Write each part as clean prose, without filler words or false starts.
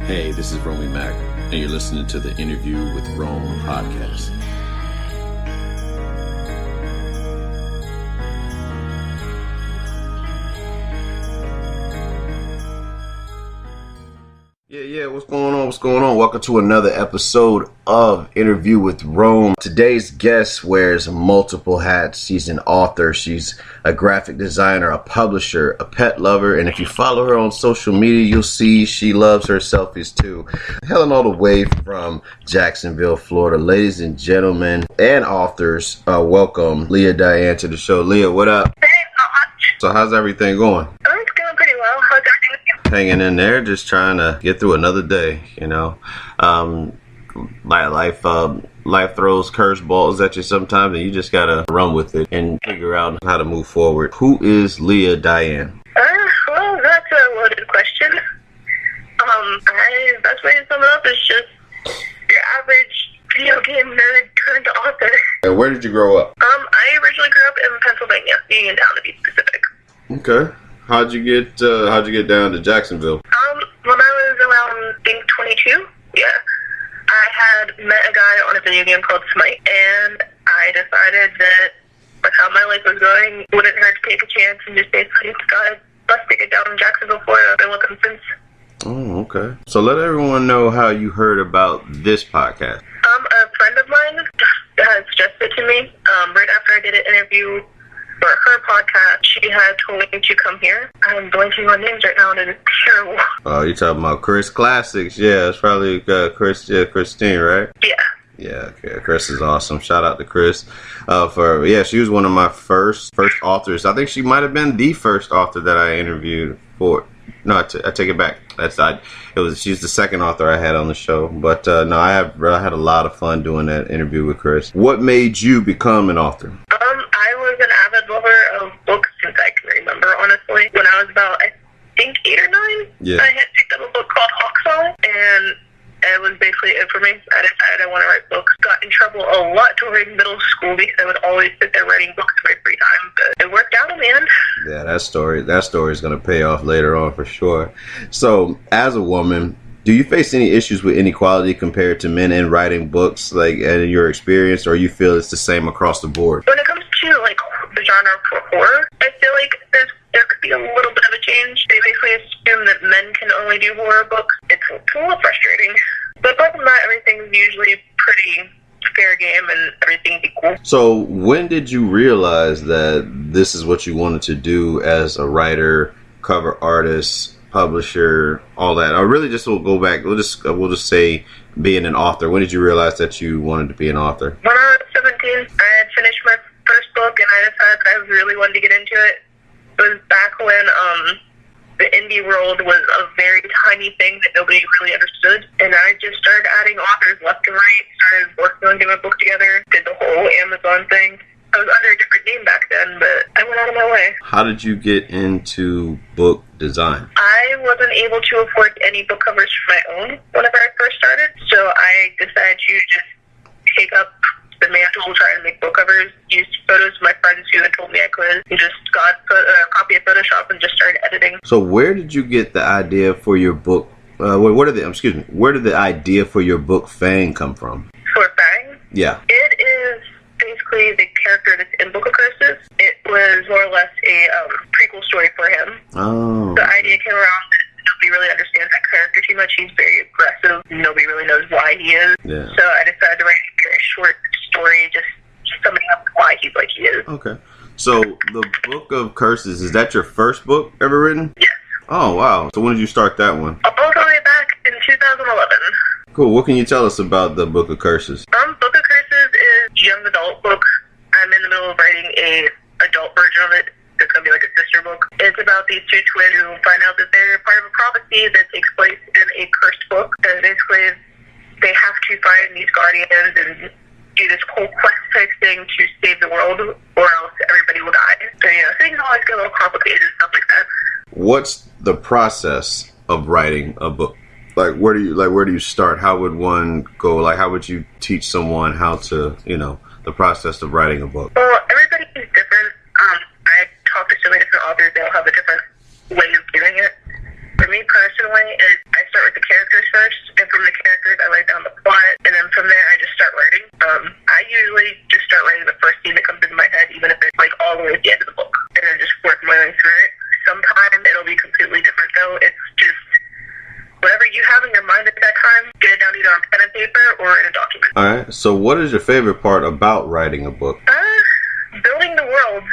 Hey, this is Romey-Mak, and you're listening to the Interview with Rome podcast. Yeah, what's going on? Welcome to another episode of Interview with Rome. Today's guest wears multiple hats. She's an author, she's a graphic designer, a publisher, a pet lover, and if you follow her on social media, you'll see she loves her selfies too. Hailing all the way from Jacksonville, Florida. Ladies and gentlemen and authors, welcome Leah, Diane to the show. Leah, what up? Hey, not much. So how's everything going? It's going pretty well. How's everything with you? Hanging in there, just trying to get through another day, you know. Life throws curveballs at you sometimes, and you just gotta run with it and figure out how to move forward. Who is Leah Diane? Well, that's a loaded question. The best way to sum it up is just your average video game nerd turned author. And where did you grow up? I originally grew up in Pennsylvania, Uniontown to be specific. Okay. How'd you get down to Jacksonville? When I was around, I think, 22, I had met a guy on a video game called Smite, and I decided that with how my life was going, it wouldn't hurt to take a chance and just basically got bus ticket down in Jacksonville, Florida. I've been with him since. Oh, okay. So let everyone know how you heard about this podcast. A friend of mine had suggested to me, right after I did an interview for her podcast, she had told me to come here. I'm blanking on names right now, and it is terrible. Oh, you're talking about Chris Classics. Yeah, it's probably Christine, right? Yeah. Yeah, okay. Chris is awesome. Shout out to Chris. She was one of my first authors. I think she might have been the first author that I interviewed for. No, I take it back. She's the second author I had on the show. But I had a lot of fun doing that interview with Chris. What made you become an author? I was an avid lover of books since I can remember, honestly. When I was about, I think, 8 or 9, I had picked up a book called Hawksong, and it was basically it for me. I decided I want to write books. Got in trouble a lot during middle school because I would always sit there writing books in my free time, but it worked out in the end. Yeah, that story is going to pay off later on for sure. So, as a woman, do you face any issues with inequality compared to men in writing books, like in your experience, or you feel it's the same across the board? When it comes to like the genre for horror, I feel like there could be a little bit of a change. They basically assume that men can only do horror books. It's a little frustrating. But apart from that, everything's usually pretty fair game and everything's equal. So when did you realize that this is what you wanted to do as a writer, cover artist, publisher, all that? Or really just we'll go back, we'll just say being an author. When did you realize that you wanted to be an author? When I was 17, I had finished my first book and I decided I really wanted to get into it. It was back when the indie world was a very tiny thing that nobody really understood. And I just started adding authors left and right, started working on getting a book together, did the whole Amazon thing. I was under a different name back then, but I went out of my way. How did you get into book design? I wasn't able to afford any book covers for my own whenever I first started, so I decided to just take up the mantle, try to make book covers, used photos of my friends who had told me I could, and just got a copy of Photoshop and just started editing. So where did you get the idea for your book? Where did the idea for your book Fang come from? For Fang? Yeah. It is basically the character that's in Book of Curses. It was more or less a prequel story for him. Oh. The idea came around that nobody really understands that character too much. He's very aggressive. Nobody really knows why he is. Yeah. So I decided to write a very short story just summing up why he's like he is. Okay. So the Book of Curses, is that your first book ever written? Yes. Oh, wow. So when did you start that one? All the way back in 2011. Cool. What can you tell us about the Book of Curses? Book of Curses is a young adult book. I'm in the middle of writing a adult version of it. It's going to be like a sister book. It's about these two twins who find out that they're part of a prophecy that takes place in a cursed book. And basically, they have to find these guardians and do this whole quest type thing to save the world, or else everybody will die. So, things always get a little complicated and stuff like that. What's the process of writing a book? Where do you start? How would one go? Like, how would you teach someone how to, the process of writing a book? Well, everybody is different. I talk to so many different authors. They all have a different way of doing it. For me personally, I start with the characters first. all the way at the end of the book, and then just work my way through it. Sometimes it'll be completely different, though. It's just whatever you have in your mind at that time, get it down either on pen and paper or in a document. All right. So what is your favorite part about writing a book? Building the world.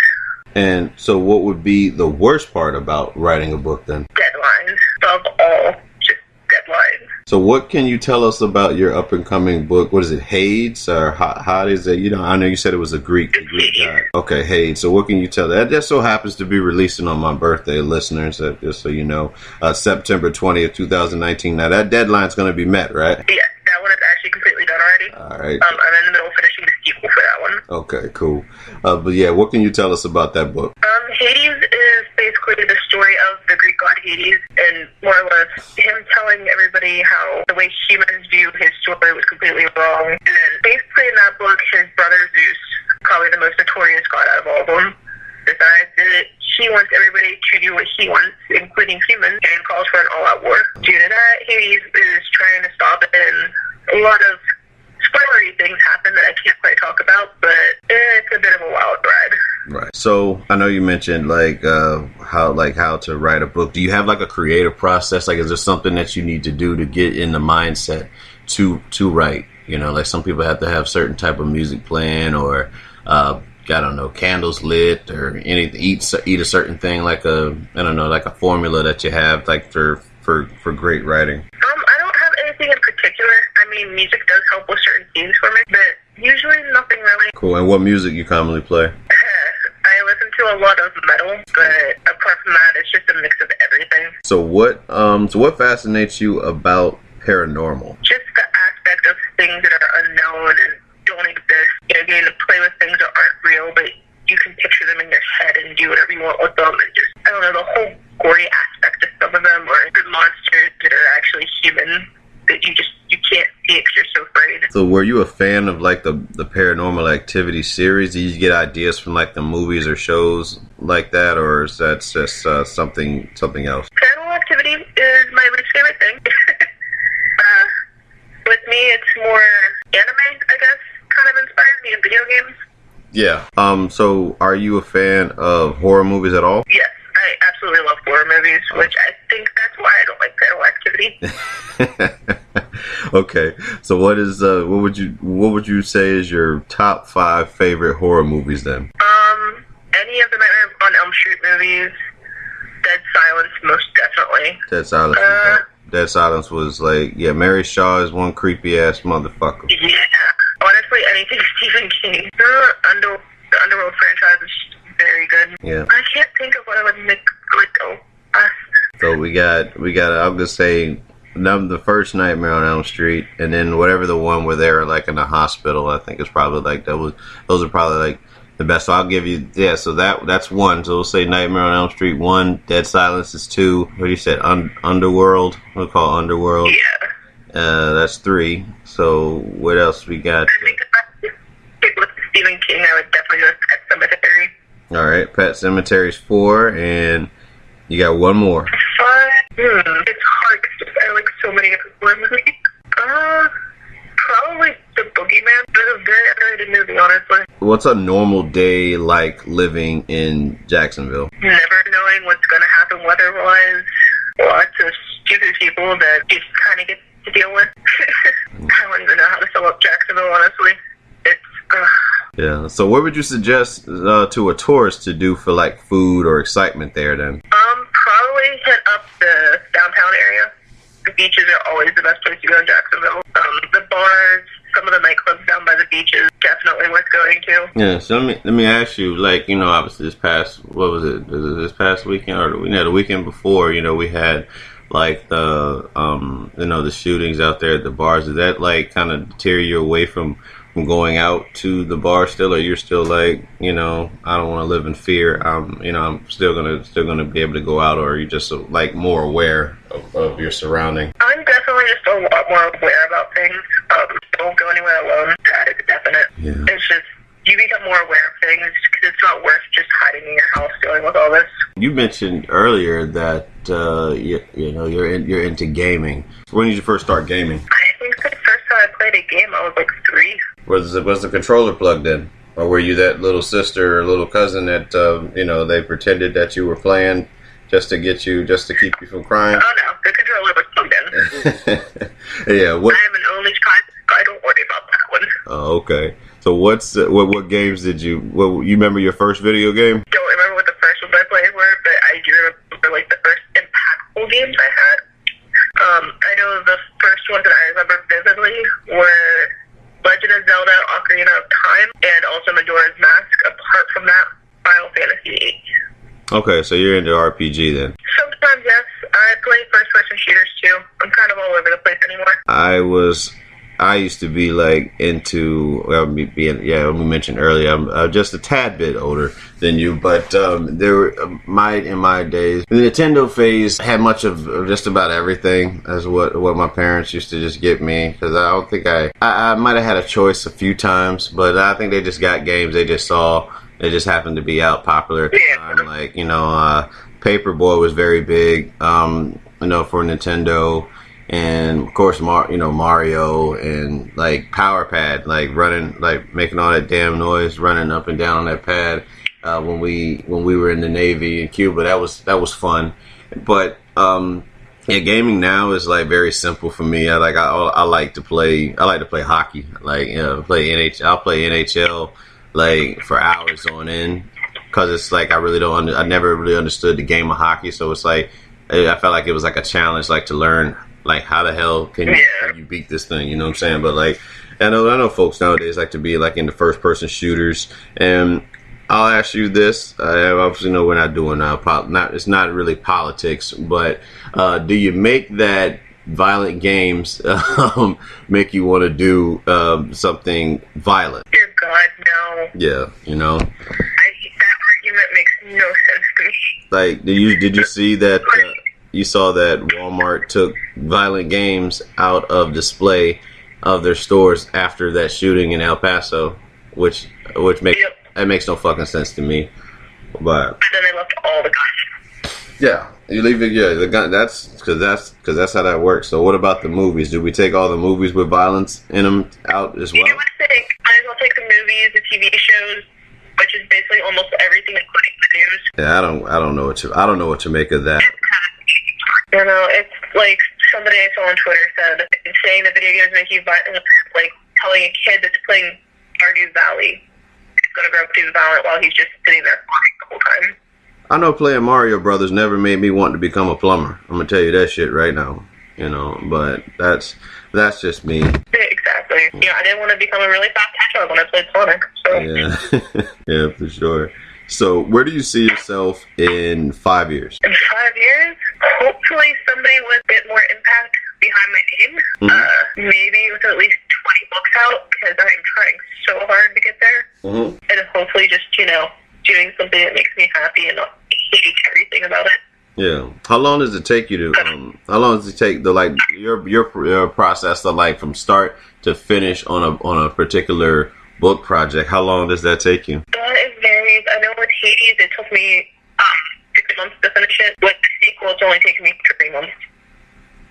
And so what would be the worst part about writing a book then? Deadlines. Above all, just deadlines. So what can you tell us about your up-and-coming book? What is it, Hades? Or how is it? You know, I know you said it was a Greek god. Okay, Hades. So what can you tell? That just so happens to be releasing on my birthday, listeners, just so you know. September 20th, 2019. Now, that deadline's going to be met, right? Yeah, that one is actually completely done already. All right. I'm in the middle of finishing the sequel for that one. Okay, cool. But yeah, what can you tell us about that book? Hades is basically the story of the Greek god Hades, and more or less him telling everybody how the way humans view his story was completely wrong. And then basically in that book, his brother Zeus, probably the most notorious god out of all of them, decides that he wants everybody to do what he wants, including humans, and calls for an all-out war. Due to that, Hades is trying to stop it, and a lot of spoilery things happen that I can't quite talk about, but it's a bit of a wild ride. Right. So I know you mentioned how to write a book. Do you have like a creative process? Like, is there something that you need to do to get in the mindset to write? You know, like some people have to have certain type of music playing, or I don't know, candles lit, or anything. Eat a certain thing, like a formula that you have, like for great writing. I don't have anything in particular. I mean, music does help with certain scenes for me, but usually nothing really. Cool. And what music you commonly play? I listen to a lot of metal, but apart from that, it's just a mix of everything. So what fascinates you about paranormal? Just the aspect of things that are unknown and don't exist. You know, getting to play with things that aren't real, but you can picture them in your head and do whatever you want with them, and just, I don't know, the whole gory aspect of some of them, or the monsters that are actually human that you can't see because you're so afraid. So were you a fan of like the Paranormal Activity series? Did you get ideas from like the movies or shows like that, or is that just something else? Paranormal Activity is my least favorite thing. With me, it's more anime, I guess, kind of inspires me in video games. Yeah. So are you a fan of horror movies at all? Yes, I absolutely love horror movies, which I think that's why I don't like Paranormal Activity. Okay, so what would you say is your top 5 favorite horror movies then? Any of the Nightmare on Elm Street movies. Dead Silence, most definitely. Dead Silence. Dead Silence was like, yeah, Mary Shaw is one creepy ass motherfucker. Yeah, honestly, anything Stephen King. The Underworld franchise is very good. Yeah. I can't think of what I would make good though. So we got. I'm gonna say. The first Nightmare on Elm Street, and then whatever the one where they're like in the hospital, I think is probably like those are probably like the best. So I'll give you, yeah, so that's 1. So we'll say Nightmare on Elm Street 1, Dead Silence is 2. What do you say? Underworld? We'll call Underworld. Yeah. That's 3. So what else we got? I think if I stick with Stephen King, I would definitely go with Pet Cemetery. All right, Pet Cemetery's 4, and you got one more. 5. It's hard because I like so many different horror movies. Probably The Boogeyman. It's a very underrated movie, honestly. What's a normal day like living in Jacksonville? Never knowing what's going to happen weather-wise. Lots of stupid people that you just kind of get to deal with. I don't even know how to sum up Jacksonville, honestly. It's, Yeah, so what would you suggest to a tourist to do for like food or excitement there then? Probably hit up the downtown area. The beaches are always the best place to go in Jacksonville. The bars, some of the nightclubs down by the beaches, definitely worth going to. Yeah, so let me ask you, like, you know, obviously this past weekend, or the weekend before, you know, we had like the the shootings out there at the bars. Did that like kind of deter you away from going out to the bar still, or you're still like, you know, I don't want to live in fear, I'm still gonna be able to go out, or are you just like more aware of your surrounding? I'm definitely just a lot more aware about things. Don't go anywhere alone. That is definite. Yeah. It's just, you become more aware of things because it's not worth just hiding in your house dealing with all this. You mentioned earlier that you're into gaming. When did you first start gaming? I think the first time I played a game, I was like 3. Was the controller plugged in? Or were you that little sister or little cousin that you know, they pretended that you were playing just to get you, just to keep you from crying? Oh no, the controller was plugged in. Yeah. What? I am an only child, so I don't worry about that one. Oh, okay. So what games did you? You remember your first video game? Don't remember what the first ones I played were, but I do remember like the first impactful games I had. I know the first ones that I remember vividly were Legend of Zelda: Ocarina of Time and also Majora's Mask. Apart from that, Final Fantasy VIII. Okay, so you're into RPG then. Sometimes, yes. I play first-person shooters too. I'm kind of all over the place anymore. I used to be like into, well, we mentioned earlier, I'm just a tad bit older than you, but there were in my days, the Nintendo phase had much of just about everything. That's what my parents used to just get me, because I don't think I might have had a choice a few times, but I think they just got games they just saw. They just happened to be out popular at the time. Like, you know, Paperboy was very big, you know, for Nintendo. And of course, Mario and like Power Pad, like running, like making all that damn noise, running up and down on that pad. When we were in the Navy in Cuba, that was fun. But yeah, gaming now is like very simple for me. I like to play hockey. Like, you know, play NHL. I'll play NHL like for hours on end, because it's like I never really understood the game of hockey. So it's like I felt like it was like a challenge, like to learn. Like, how the hell can you beat this thing? You know what I'm saying? But like, I know folks nowadays like to be like into first person shooters. And I'll ask you this: obviously, no, we're not doing it's not really politics, but do you make that violent games make you want to do something violent? Dear God, no. Yeah, you know. That argument makes no sense to me. Like, did you see that? You saw that Walmart took violent games out of display of their stores after that shooting in El Paso, which makes no fucking sense to me. But and then they left all the guns. Yeah, you leave it. Yeah, the gun. That's because how that works. So what about the movies? Do we take all the movies with violence in them out as well? You would think. Might as well take the movies, the TV shows, which is basically almost everything, including the news. Yeah, I don't know what to make of that. You know, it's like somebody I saw on Twitter said, saying that video games make you violent, like telling a kid that's playing Stardew Valley is going to grow up to be violent while he's just sitting there farming the whole time. I know playing Mario Brothers never made me want to become a plumber. I'm going to tell you that shit right now. You know, but that's just me. Exactly. Yeah, I didn't want to become a really fast hedgehog when I played Sonic. So. Yeah, yeah, for sure. So, where do you see yourself in 5 years? In 5 years, hopefully somebody with a bit more impact behind my name. Mm-hmm. Maybe with at least 20 books out, because I'm trying so hard to get there. Mm-hmm. And hopefully just, you know, doing something that makes me happy and not hate everything about it. Yeah. How long does it take you to? How long does it take your process to like from start to finish on a particular book project? How long does that take you? It varies. I know with Hades, it took me 6 months to finish it. With the sequel, it's only taken me 3 months.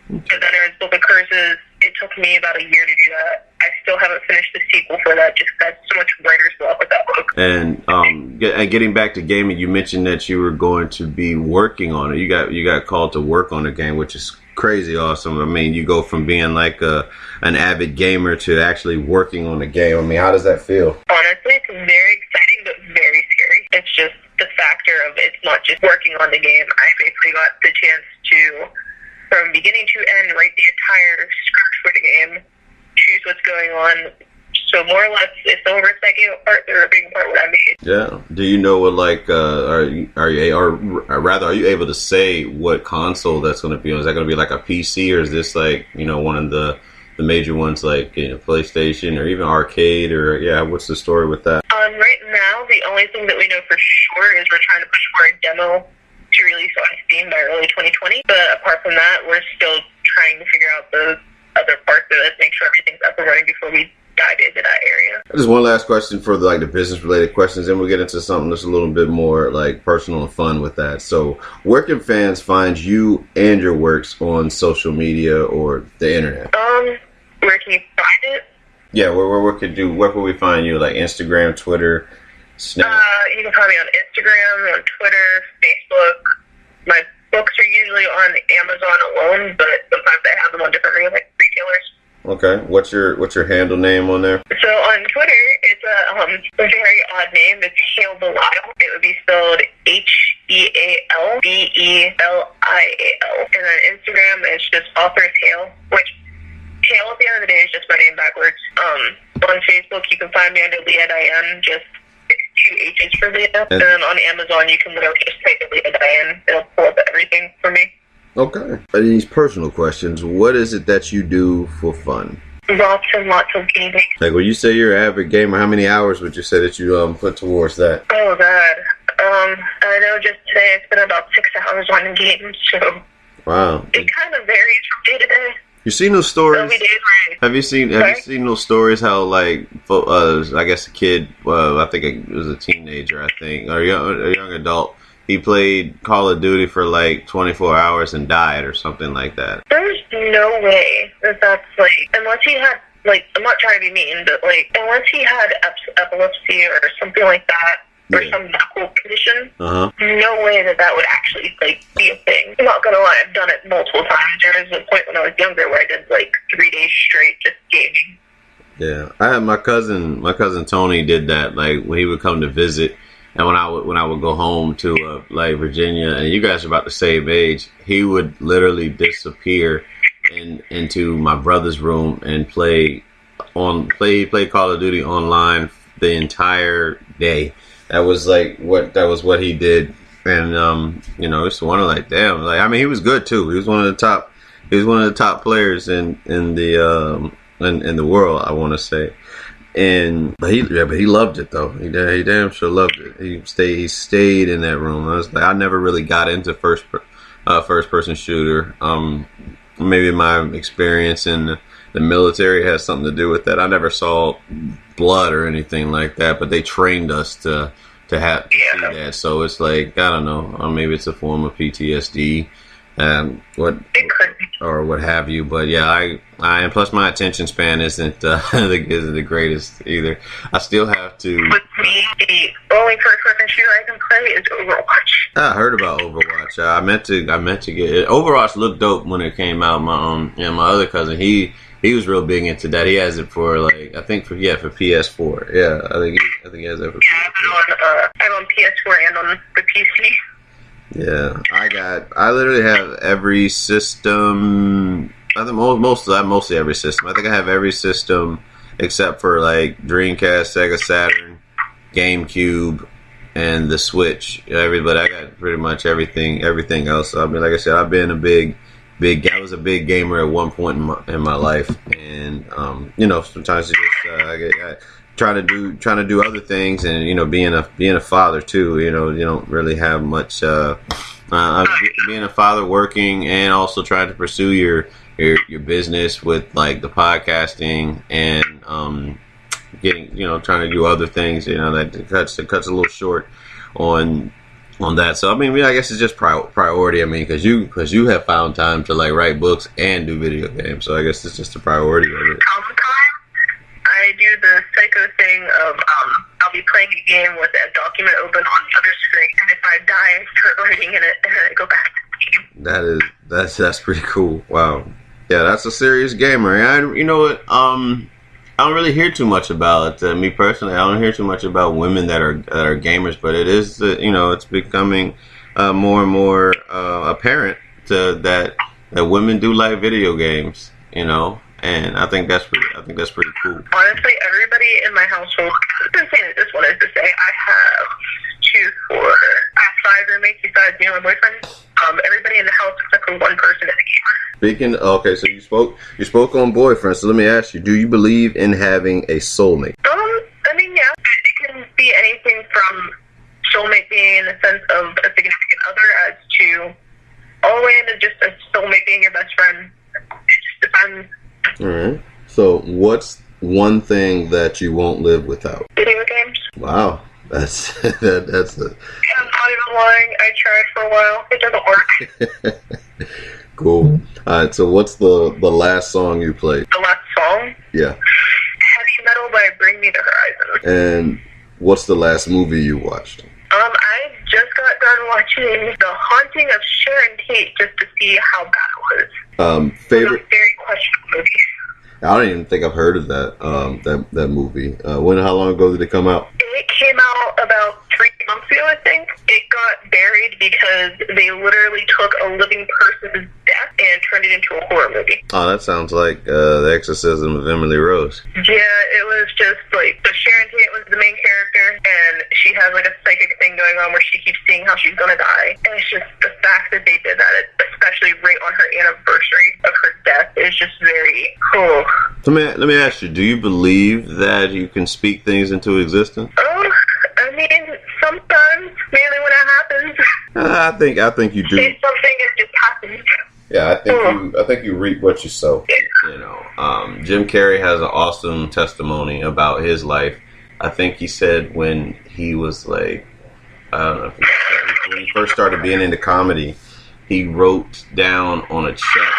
And then there was Book of Curses. It took me about a year to do that. I still haven't finished the sequel for that, just because I had so much writer's block with that book. And getting back to gaming, you mentioned that you were going to be working on it. You got called to work on a game, which is crazy awesome. I mean, you go from being like an avid gamer to actually working on a game. I mean, how does that feel? Honestly, it's very exciting, but very scary. It's just the factor of it's not just working on the game. I basically got the chance to, from beginning to end, write the entire script for the game, choose what's going on. So more or less, if the oversight game part, they're a big part of what I made. Yeah. Do you know what are you able to say what console that's going to be on? Is that going to be like a PC, or is this like, you know, one of the major ones like, you know, PlayStation or even arcade, or what's the story with that? Right now, the only thing that we know for sure is we're trying to push for a demo to release on Steam by early 2020. But apart from that, we're still trying to figure out the other parts of it, make sure everything's up and running before we dive into that area. Just one last question for the business related questions, and we'll get into something that's a little bit more like personal and fun with that. So where can fans find you and your works on social media or the internet? Where can you find it? Yeah, where could we find you? Like Instagram, Twitter, Snap? You can find me on Instagram, on Twitter, Facebook. My books are usually on Amazon alone, but sometimes I have them on different retailers. Okay. What's your handle name on there? So on Twitter, it's a very odd name. It's Hale Belisle. It would be spelled HealBealial. And on Instagram, it's just Authors Hale, which Hale at the end of the day is just my name backwards. On Facebook, you can find me under Leah Diane, just 2 H's for Leah. And then on Amazon, you can literally just type in Leah Diane. It'll pull up everything for me. Okay. These personal questions. What is it that you do for fun? Lots and lots of gaming. Like when you say you're an avid gamer, how many hours would you say that you put towards that? Oh God. I know just today I spent about 6 hours on games, so wow. It kind of varies from day to day. You seen those stories? Have you seen those stories? How like I guess a kid, I think it was a teenager, or a young adult. He played Call of Duty for like 24 hours and died or something like that. There's no way that's like, unless he had, like, I'm not trying to be mean, but like, unless he had epilepsy or something like that, or some medical condition, no way that would actually, like, be a thing. I'm not gonna lie, I've done it multiple times. There was a point when I was younger where I did like 3 days straight just gaming. Yeah, I had my cousin Tony did that, like, when he would come to visit. And when I would go home to like Virginia, and you guys are about the same age, he would literally disappear into my brother's room and play Call of Duty online the entire day. That was what he did, and it's one of like, damn, like, I mean, he was good too. He was one of the top players in the world, I want to say. But he loved it though. He damn sure loved it. He stayed in that room. I never really got into first person shooter. Maybe my experience in the military has something to do with that. I never saw blood or anything like that, but they trained us to see that. So it's like, I don't know. Maybe it's a form of PTSD. What have you, but yeah, I and plus my attention span isn't the greatest either. I still have to. With me, the only first-person shooter I can play is Overwatch. I heard about Overwatch. I meant to get it. Overwatch looked dope when it came out. My other cousin, he was real big into that. He has it for like, I think for PS4. Yeah, I think he has that for PS4. I'm on PS4 and on the PC. Yeah, I literally have every system. I think mostly every system. I think I have every system except for like Dreamcast, Sega Saturn, GameCube, and the Switch. But I got pretty much everything else. I mean, like I said, I've been I was a big gamer at one point in my life, and sometimes it just trying to do other things, and being a father too, you don't really have much being a father, working, and also trying to pursue your business with like the podcasting and trying to do other things, that cuts a little short on that. So I mean, I guess it's just priority. I mean, because you have found time to like write books and do video games, so I guess it's just a priority of it. I do the psycho thing of I'll be playing a game with a document open on the other screen, and if I die, I start writing in it, and then I go back to the game. That's pretty cool. Wow. Yeah, that's a serious gamer. You know what? I don't really hear too much about it. Me personally, I don't hear too much about women that are gamers, but it is it's becoming more and more apparent that women do like video games. And I think that's pretty cool. Honestly, everybody in my household, I've been saying it, this one is to say, I have 5 roommates besides me and my boyfriend. Everybody in the house except for one person is a gamer. Okay, so you spoke on boyfriend, so let me ask you, do you believe in having a soulmate? I mean, yeah, it can be anything from soulmate being in the sense of a significant other as to all the way into just a soulmate being your best friend. It just depends. All right. So, what's one thing that you won't live without? Video games. Wow, that's a. I'm not even lying. I tried for a while. It doesn't work. Cool. All right. So, what's the last song you played? The last song? Yeah. Heavy Know by Bring Me the Horizon. And what's the last movie you watched? I just got done watching The Haunting of Sharon Tate just to see how bad it was. Favorite? It was a very questionable movie. I don't even think I've heard of that that movie. How long ago did it come out? It came out about 3 months ago, I think. It got buried because they literally took a living person's death and turned it into a horror movie. Oh, that sounds like The Exorcism of Emily Rose. Yeah, it was just like, so Sharon Tate was the main character, and she has like a psychic thing going on where she keeps seeing how she's gonna die. And it's just the fact that they did that, especially right on her anniversary of her death, is just very cool. Let me ask you, do you believe that you can speak things into existence? Oh, I mean, sometimes, mainly when it happens. I think you do. Say something, it just happens. Yeah, I think you reap what you sow. Yeah. You know, Jim Carrey has an awesome testimony about his life. I think he said when he was like, I don't know, when he first started being into comedy, he wrote down on a check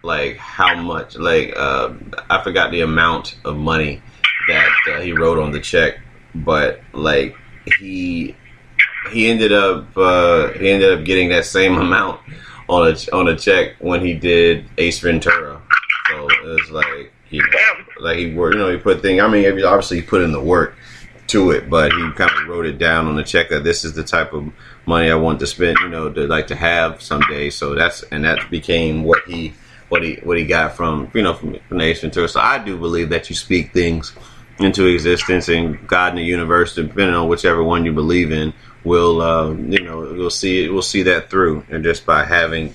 like how much, like I forgot the amount of money that he wrote on the check, but like he ended up getting that same amount on a check when he did Ace Ventura. So it was like, you know, like he worked, you know, he put things. I mean, obviously he put in the work to it, but he kind of wrote it down on the check that this is the type of money I want to spend, you know, to have someday. So that became what he got from, you know, from Ace Ventura. So I do believe that you speak things into existence, and God and the universe, depending on whichever one you believe in, will you know, we'll see that through, and just by having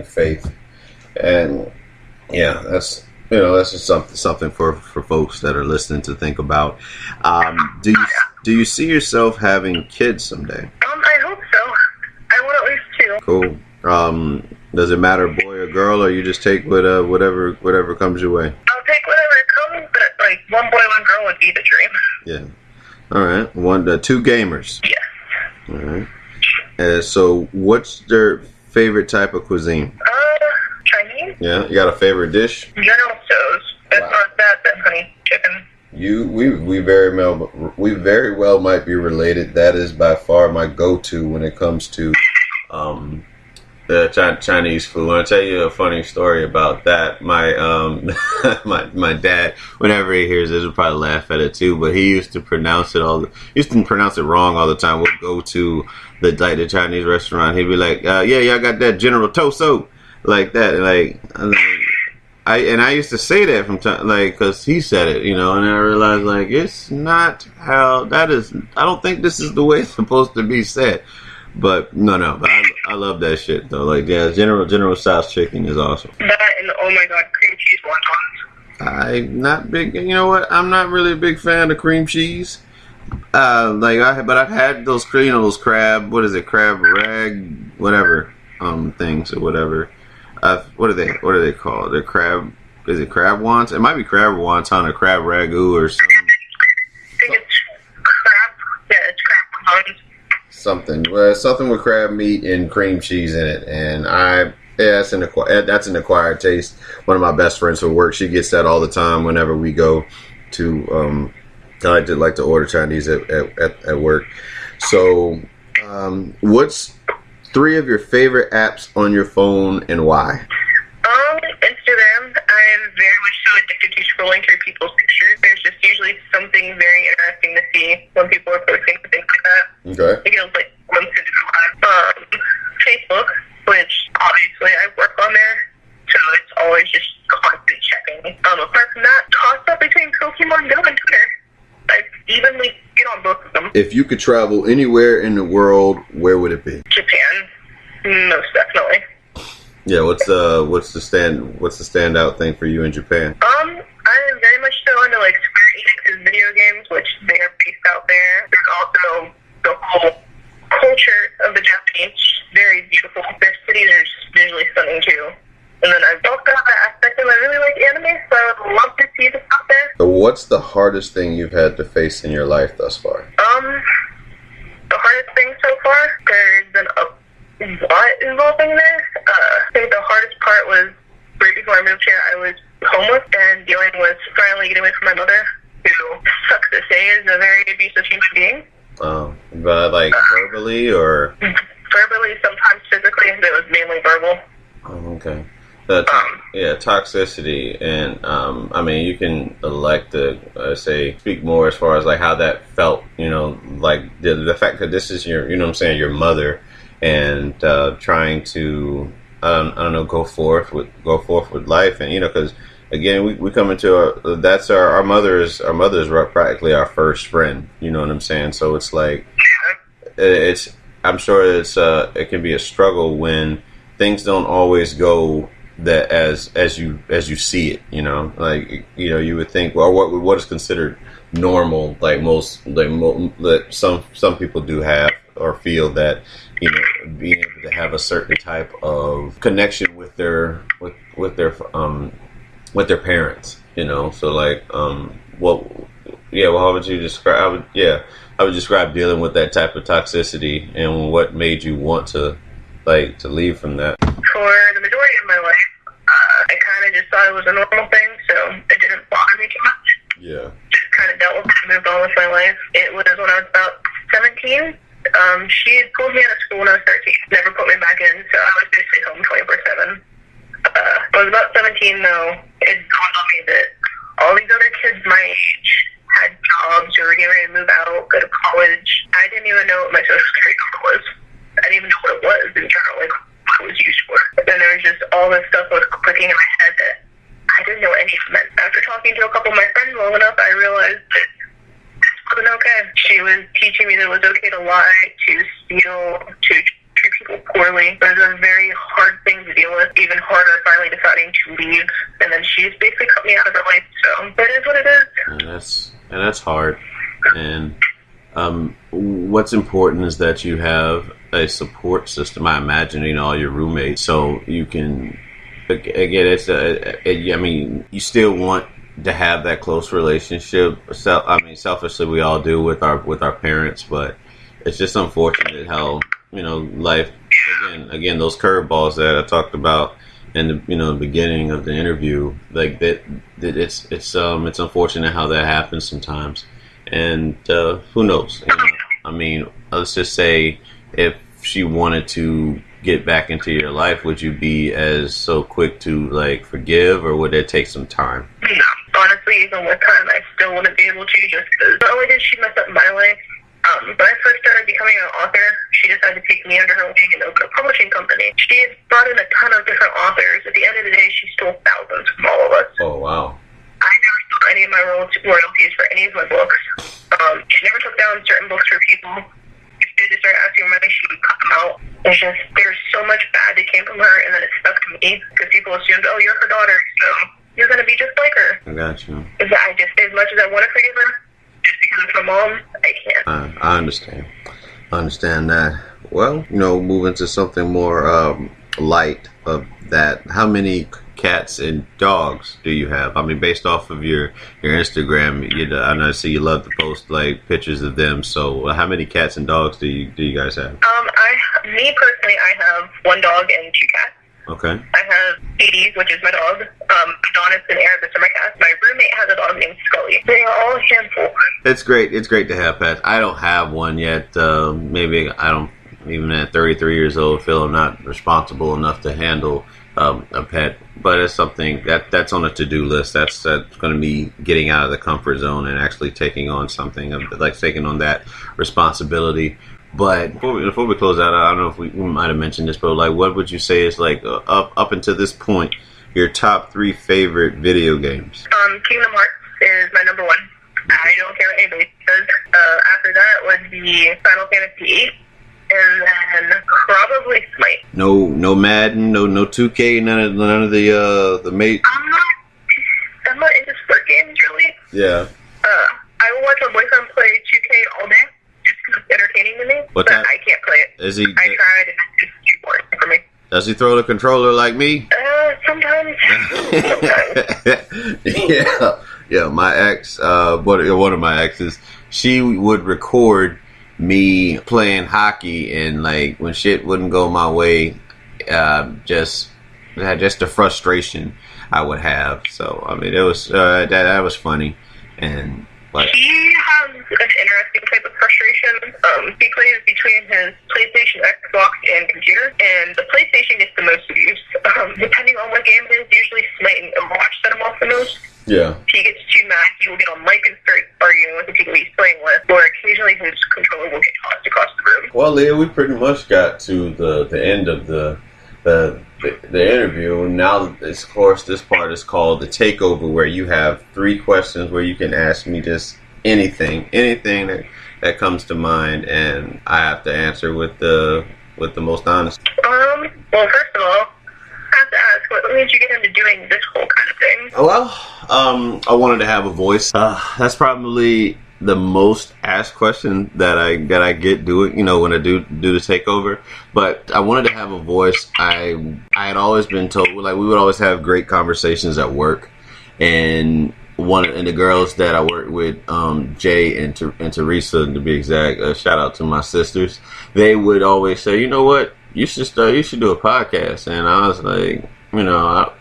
faith. And yeah, that's, you know, that's just something for folks that are listening to think about. Do you see yourself having kids someday? I hope so. I want at least 2. Cool. Does it matter boy or girl, or you just take whatever comes your way? I'll take whatever comes, but like 1 boy, 1 girl would be the dream. Yeah. All right. 2 gamers. Yes. All right. So what's their favorite type of cuisine? Chinese. Yeah. You got a favorite dish? General Tso's. That's not that. That's honey chicken. We very well might be related. That is by far my go-to when it comes to the Chinese food. I'll tell you a funny story about that. My my dad, whenever he hears this, he'll probably laugh at it too. But he used to pronounce it wrong all the time. We'll go to the Chinese restaurant. He'd be like, "Yeah, I got that General Tso," like that. I used to say that from time, like, because he said it, you know, and I realized, like, it's not how that is. I don't think this is the way it's supposed to be said. But no, but I love that shit though. Like, yeah, General Tso's chicken is awesome. That and oh my god, cream cheese wontons. I'm not big. You know what? I'm not really a big fan of cream cheese. But I've had those crab. What is it? Crab rag, whatever things or whatever. What are they called? They're crab. Is it crab wonton? It might be crab wonton or crab ragu or something. I think it's crab. Yeah, it's crab wontons. Something with crab meat and cream cheese in it, and that's an acquired taste. One of my best friends from work, she gets that all the time whenever we go to. I like to order Chinese at work. So, what's 3 of your favorite apps on your phone and why? Instagram. I am very much so addicted to scrolling through people's pictures. There's just usually something very interesting to see when people are posting and things like that. Okay. It feels like one to do. Facebook, which obviously I work on there, so it's always just constant checking. Apart from that, toss up between Pokemon Go and Twitter. I evenly get on both of them. If you could travel anywhere in the world, where would it be? Japan, most definitely. Yeah, what's the standout thing for you in Japan? I am very much so into like Square Enix's video games, which they are based out there. There's also the whole culture of the Japanese, very beautiful. Their cities are just visually stunning too. And then I've also got that aspect of I really like anime, so I would love to see this out there. So what's the hardest thing you've had to face in your life thus far? The hardest thing so far, there's been a lot involving this. I think the hardest part was right before I moved here, I was homeless and dealing with finally getting away from my mother who sucks to say is a very abusive human being. But like verbally or? Verbally, sometimes physically, but it was mainly verbal. Oh, okay. Toxicity, and I mean, you can elect to speak more as far as like how that felt. You know, like the fact that this is your, you know what I'm saying, your mother, and trying to I don't know, go forth with life, and you know, because again, we come into our mother is practically our first friend. You know what I'm saying? So it's like I'm sure it can be a struggle when things don't always go that as you see it, you know, like, you know, you would think, well, what is considered normal, like that some people do have or feel that, you know, being able to have a certain type of connection with their parents, you know. So like how would you describe? I would describe dealing with that type of toxicity, and what made you want to leave from that. For the majority of my life, I kind of just thought it was a normal thing, so it didn't bother me too much. Yeah. Just kind of dealt with it and moved on with my life. It was when I was about 17. She had pulled me out of school when I was 13. Never put me back in, so I was basically home 24/7. When I was about 17, though, it dawned on me that all these other kids my age had jobs or were getting ready to move out, go to college. I didn't even know what my social security number was. I didn't even know what it was in general, like what it was used for. But then there was just all this stuff was clicking in my head that I didn't know what any of it meant. After talking to a couple of my friends long enough, I realized that this wasn't okay. She was teaching me that it was okay to lie, to steal, to treat people poorly. It was a very hard thing to deal with, even harder finally deciding to leave. And then she's basically cut me out of her life, so that is what it is. And that's hard. And what's important is that you have a support system. I imagine, you know, all your roommates, so you can, again, I mean, you still want to have that close relationship. Selfishly, we all do with our parents, but it's just unfortunate how, you know, life, again, those curveballs that I talked about in the, you know, the beginning of the interview, like that it's unfortunate how that happens sometimes. And who knows? You know? I mean, let's just say if she wanted to get back into your life, would you be as so quick to like forgive, or would it take some time? No, honestly, even with time, I still wouldn't be able to, just because not only did she mess up my life, when I first started becoming an author, she decided to take me under her wing and open a publishing company. She had brought in a ton of different authors. At the end of the day, she stole thousands from all of us. Oh, wow. I never stole any of my royalties for any of my books. She never took down certain books for people. If they just started asking for money, she would cut them out. There's so much bad that came from her, and then it stuck to me, because people assumed, oh, you're her daughter, so you're going to be just like her. I got you. As much as I want to forgive her, just because it's my mom, I can't. I understand that. Well, you know, moving to something more light of that, how many cats and dogs do you have? I mean, based off of your Instagram, I know, I see you love to post like pictures of them. So, how many cats and dogs do you guys have? Me personally, I have one dog and two cats. Okay. I have Edie, which is my dog. Adonis and Erebus are my cats. My roommate has a dog named Scully. They are all a handful. It's great. It's great to have pets. I don't have one yet. Maybe I don't, even at 33 years old, feel I'm not responsible enough to handle a pet. But it's something that's on a to-do list. That's going to be getting out of the comfort zone and actually taking on something, like taking on that responsibility. But before we close out, I don't know if we might have mentioned this, but like, what would you say is like up until this point, your top 3 favorite video games? Kingdom Hearts is my number one. I don't care what anybody says. After that would be Final Fantasy VIII, and then probably Smite. No Madden, no 2K, none of the mate. I'm not into sport games really. Yeah. I will watch my boyfriend play 2K all day. It's entertaining to me, but I can't play it. I tried, and it's just too boring for me. Does he throw the controller like me? Sometimes. Yeah. My ex, one of my exes, she would record me playing hockey, and like when shit wouldn't go my way, just the frustration I would have. So I mean, it was that was funny. And Like, he has an interesting type of frustration. He plays between his PlayStation, Xbox, and computer, and the PlayStation gets the most abuse. Depending on what game it is, usually Smite and Watch set him off the most. yeah. If he gets too mad, he will get on mic and start arguing with the people he's playing with, or occasionally his controller will get tossed across the room. Well, Leah, we pretty much got to the end of the interview, and now, of course, this part is called the takeover, where you have 3 questions where you can ask me just anything that comes to mind, and I have to answer with the most honest. Well, first of all, I have to ask, what made you get into doing this whole kind of thing? Well, I wanted to have a voice. That's probably the most asked question that I get doing, when I do the takeover. But I wanted to have a voice. I had always been told, like, we would always have great conversations at work, and the girls that I work with, Jay and Teresa, to be exact, shout out to my sisters. They would always say, you know what, you should do a podcast. And I was like, I mean, I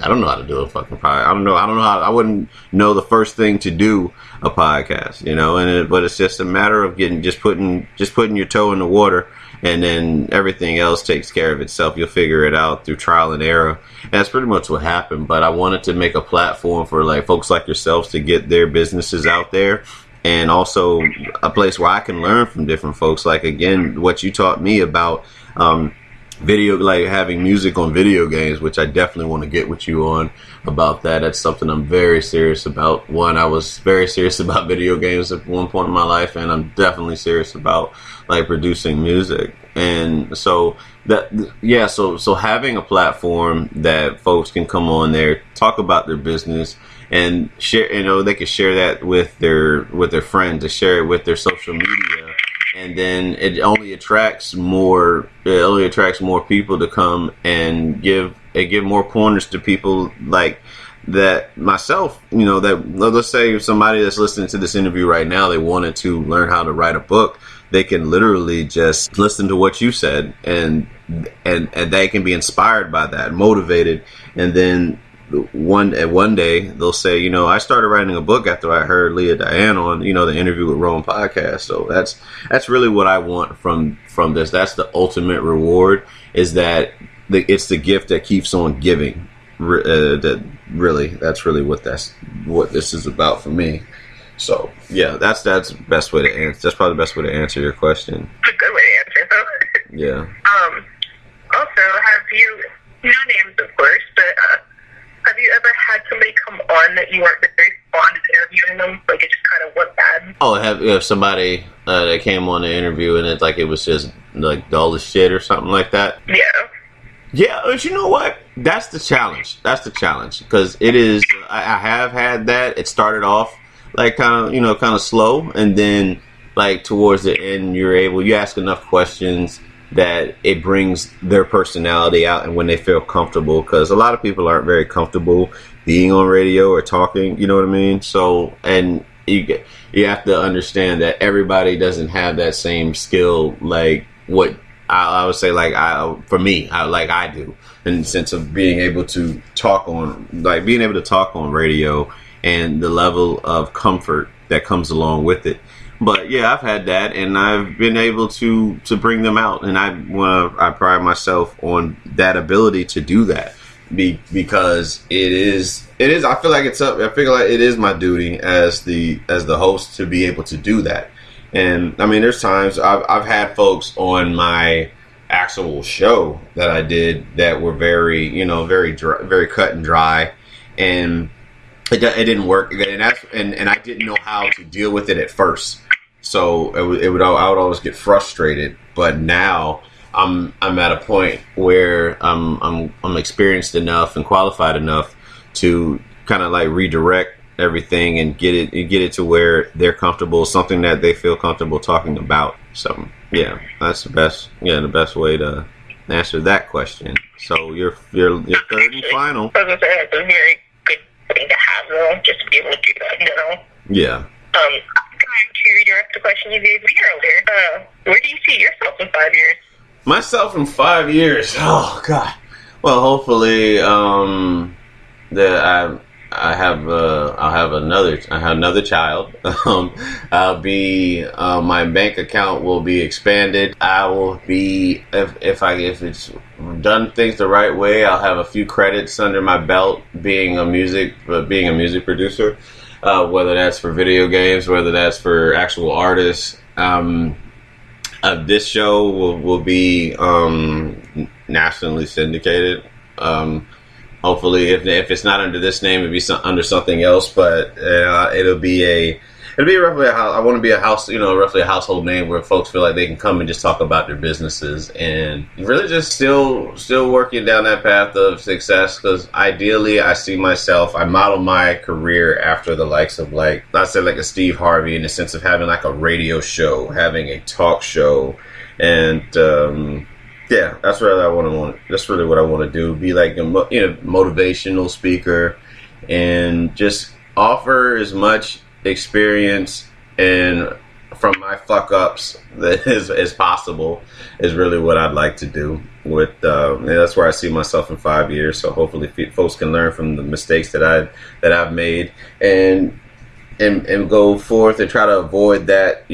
don't know how to do a fucking podcast. I don't know how. I wouldn't know the first thing to do a podcast, but it's just a matter of putting your toe in the water, and then everything else takes care of itself. You'll figure it out through trial and error. And that's pretty much what happened. But I wanted to make a platform for like folks like yourselves to get their businesses out there, and also a place where I can learn from different folks. Like, again, what you taught me about video, like having music on video games, which I definitely want to get with you on about that. That's something I'm very serious about. One, I was very serious about video games at one point in my life, and I'm definitely serious about like producing music. And so so having a platform that folks can come on there, talk about their business, and share, they can share that with their friends, to share it with their social media. And then it only attracts more people to come and give more pointers to people like that, myself. That, let's say somebody that's listening to this interview right now, they wanted to learn how to write a book. They can literally just listen to what you said, and they can be inspired by that, motivated, and then one day they'll say, I started writing a book after I heard Leah Diane on, the Interview with Rome podcast. So that's really what I want from this. That's the ultimate reward, is that it's the gift that keeps on giving. That's really what this is about for me. So yeah, that's the best way to answer. That's probably the best way to answer your question. It's a good way to answer, though. Yeah. Also, have you, no names, of course, but have you ever had somebody come on that you weren't very fond of interviewing them? Like, it just kind of went bad? Oh, have somebody that came on the interview and it was just like dull as shit or something like that? Yeah. Yeah, but you know what? That's the challenge. Because it is, I have had that. It started off like kind of slow, and then like towards the end, you ask enough questions that it brings their personality out, and when they feel comfortable, because a lot of people aren't very comfortable being on radio or talking, you know what I mean? So, and you have to understand that everybody doesn't have that same skill, like what I would say, like for me, I do, in the sense of being able to talk on radio, and the level of comfort that comes along with it. But yeah, I've had that, and I've been able to bring them out, and I pride myself on that ability to do that, because it is. I feel like it is my duty as the host to be able to do that. And I mean, there's times I've had folks on my actual show that I did that were very dry, very cut and dry, and it didn't work, and I didn't know how to deal with it at first. So I would always get frustrated. But now I'm at a point where I'm experienced enough and qualified enough to kind of like redirect everything and get it to where they're comfortable, something that they feel comfortable talking about. So yeah, that's the best way to answer that question. So your third and final. I was gonna say, that's a very good thing to have, though, just to be able to do that, Yeah. To redirect the question you gave me earlier, where do you see yourself in 5 years? Myself in 5 years? Oh God. Well, hopefully, that I'll have another child. I'll be my bank account will be expanded. I will be if it's done things the right way, I'll have a few credits under my belt being a music producer, whether that's for video games, whether that's for actual artists. This show will be nationally syndicated. Hopefully, if it's not under this name, it'll be under something else. But it'll be roughly I want to be roughly a household name where folks feel like they can come and just talk about their businesses and really just still working down that path of success. Because ideally, I see myself, I model my career after the likes of like a Steve Harvey, in the sense of having like a radio show, having a talk show, and yeah, that's really what I want to do. Be like a motivational speaker, and just offer as much experience and from my fuck ups as possible is really what I'd like to do. With that's where I see myself in 5 years. So hopefully, folks can learn from the mistakes that I've made and go forth and try to avoid that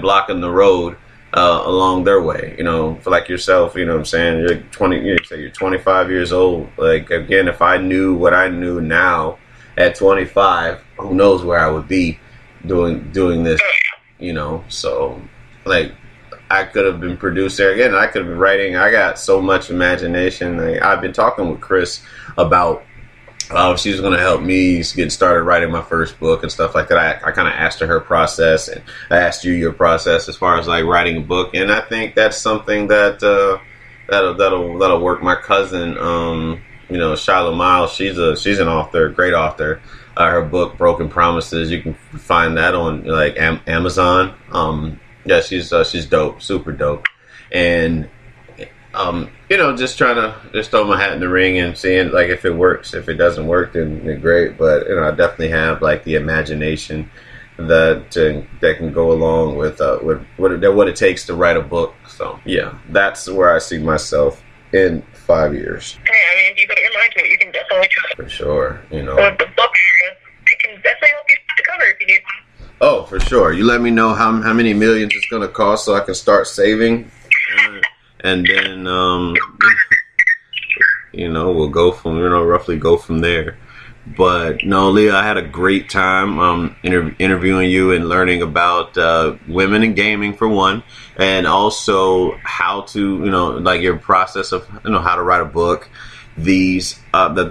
blocking the road along their way, for like yourself, what I'm saying, you're 20, you say you're 25 years old. Like, again, if I knew what I knew now at 25, who knows where I would be doing this, so like I could have been producer again, I could have been writing. I got so much imagination. Like, I've been talking with Chris about she's going to help me get started writing my first book and stuff like that. I kind of asked her process, and I asked you your process as far as like writing a book. And I think that's something that'll work. My cousin, Shiloh Miles, she's an author, great author. Her book Broken Promises, you can find that on like Amazon. Yeah, she's dope, super dope. And just trying to throw my hat in the ring and seeing like if it works. If it doesn't work, then great. But I definitely have like the imagination that can go along with what it takes to write a book. So yeah, that's where I see myself in 5 years. Hey, if you put your mind to it, you can definitely do it. For sure, Well, the book, it can definitely help you put the cover if you need one. Oh, for sure. You let me know how many millions it's gonna cost so I can start saving. And then, we'll go from, roughly go from there. But no, Leah, I had a great time interviewing you and learning about women in gaming, for one, and also how to, like your process of, how to write a book. The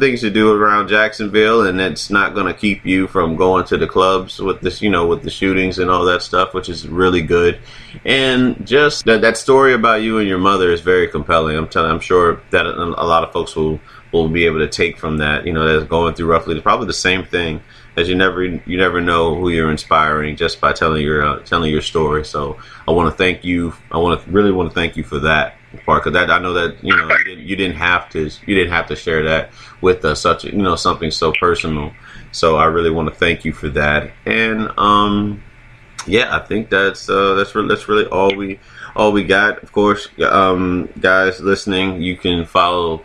things you do around Jacksonville, and it's not going to keep you from going to the clubs with this, with the shootings and all that stuff, which is really good. And just that story about you and your mother is very compelling. I'm sure that a lot of folks will be able to take from that, that's going through roughly probably the same thing. As you never know who you're inspiring just by telling your story. So I want to thank you. I really want to thank you for that part, because I know that you didn't have to share that with us, something so personal. So I really want to thank you for that. And I think that's really all we got. Of course, guys listening, you can follow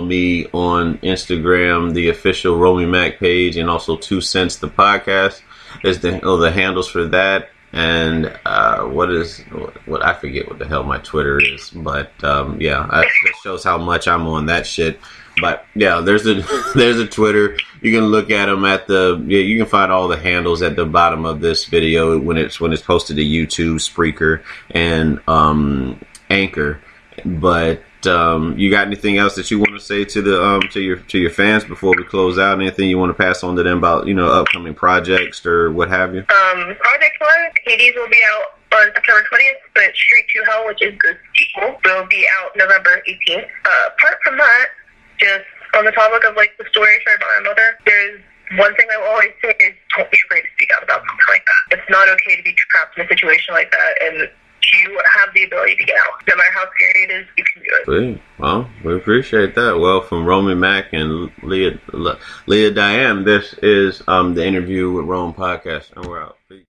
me on Instagram, the official Romey-Mak page, and also 2 Cents the podcast is the handles for that. And what I forget what the hell my Twitter is, but that shows how much I'm on that shit. But yeah, there's a Twitter. You can look at them you can find all the handles at the bottom of this video when it's posted to YouTube, Spreaker, and Anchor. But you got anything else that you want to say to the to your fans before we close out? Anything you want to pass on to them about upcoming projects or what have you? Project 1, Hades will be out on September 20th, but Street to Hell, which is Good People, will be out November 18th. Apart from that, just on the topic of like the story shared by my mother, there's one thing I will always say is don't be afraid to speak out about something like that. It's not okay to be trapped in a situation like that, and you have the ability to get out. No matter how scary it is, you can do it. Sweet. Well, we appreciate that. Well, from Romey-Mak and Leah Diane, this is the Interview with Rome podcast, and we're out. Peace.